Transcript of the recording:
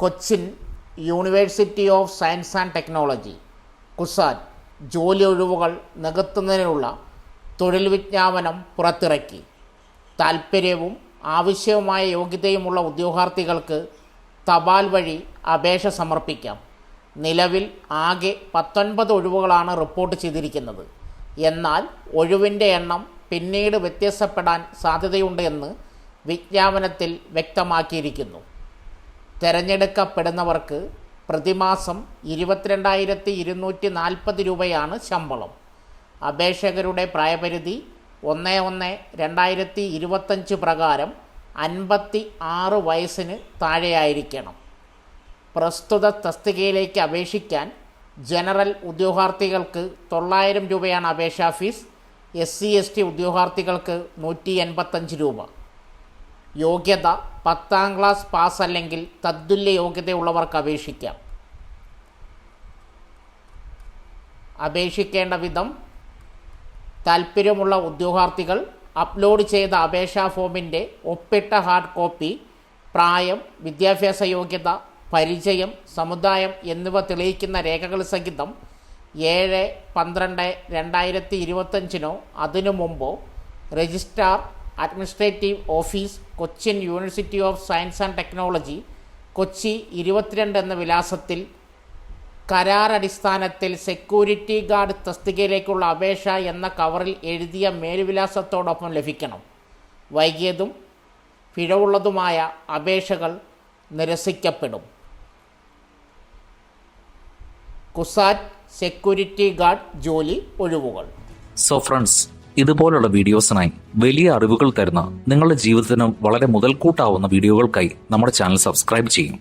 Cochin university of science and technology CUSAT ജോലി ഒഴിവുകൾ നികത്തുന്നതിനുള്ള തൊഴിൽ വിജ്ഞാപനം പുറത്തിറക്കി. താൽപ്പര്യവും ആവശ്യവുമായ യോഗ്യതയുമുള്ള ഉദ്യോഗാർത്ഥികൾക്ക് തപാൽ വഴി അപേക്ഷ സമർപ്പിക്കാം. നിലവിൽ ആകെ 19 ഒഴിവുകളാണ് റിപ്പോർട്ട് ചെയ്തിരിക്കുന്നത്. എന്നാൽ ഒഴിവിൻ്റെ എണ്ണം പിന്നീട് വ്യത്യാസപ്പെടാൻ സാധ്യതയുണ്ട് എന്ന് വിജ്ഞാപനത്തിൽ വ്യക്തമാക്കിയിരിക്കുന്നു. തിരഞ്ഞെടുക്കപ്പെടുന്നവർക്ക് പ്രതിമാസം 22,240 രൂപയാണ് ശമ്പളം. അപേക്ഷകരുടെ പ്രായപരിധി 1/1/2025 പ്രകാരം 56 വയസ്സിന് താഴെയായിരിക്കണം. പ്രസ്തുത തസ്തികയിലേക്ക് അപേക്ഷിക്കാൻ ജനറൽ ഉദ്യോഗാർത്ഥികൾക്ക് 900 രൂപയാണ് അപേക്ഷാ ഫീസ്. SC/ST ഉദ്യോഗാർത്ഥികൾക്ക് 185 രൂപ. യോഗ്യത 10ാം ക്ലാസ് പാസ് അല്ലെങ്കിൽ തത്തുല്യ യോഗ്യതയുള്ളവർക്ക് അപേക്ഷിക്കാം. അപേക്ഷിക്കേണ്ട വിധം: താൽപ്പര്യമുള്ള ഉദ്യോഗാർത്ഥികൾ അപ്ലോഡ് ചെയ്ത അപേക്ഷാ ഫോമിൻ്റെ ഒപ്പിട്ട ഹാർഡ് കോപ്പി, പ്രായം, വിദ്യാഭ്യാസ യോഗ്യത, പരിചയം, സമുദായം എന്നിവ തെളിയിക്കുന്ന രേഖകൾ സഹിതം 7/12/2025 അതിനു മുമ്പോ registrar administrative office, Cochin university of science and technology, Kochi 22 എന്ന വിലാസത്തിൽ കരാറടിസ്ഥാനത്തിൽ സെക്യൂരിറ്റി ഗാർഡ് തസ്തികയിലേക്കുള്ള അപേക്ഷ എന്ന കവറിൽ എഴുതിയ മേൽവിലാസത്തോടൊപ്പം ലഭിക്കണം. വൈകിയതും പിഴവുള്ളതുമായ അപേക്ഷകൾ നിരസിക്കപ്പെടും. കുസാറ്റ് സെക്യൂരിറ്റി ഗാർഡ് ജോലി ഒഴിവുകൾ. സോ ഫ്രണ്ട്സ്, ഇതുപോലുള്ള വീഡിയോസിനായി വലിയ അറിവുകൾ തരുന്ന നിങ്ങളുടെ ജീവിതത്തിന് വളരെ മുതൽക്കൂട്ടാവുന്ന വീഡിയോകൾക്കായി നമ്മുടെ ചാനൽ സബ്സ്ക്രൈബ് ചെയ്യും.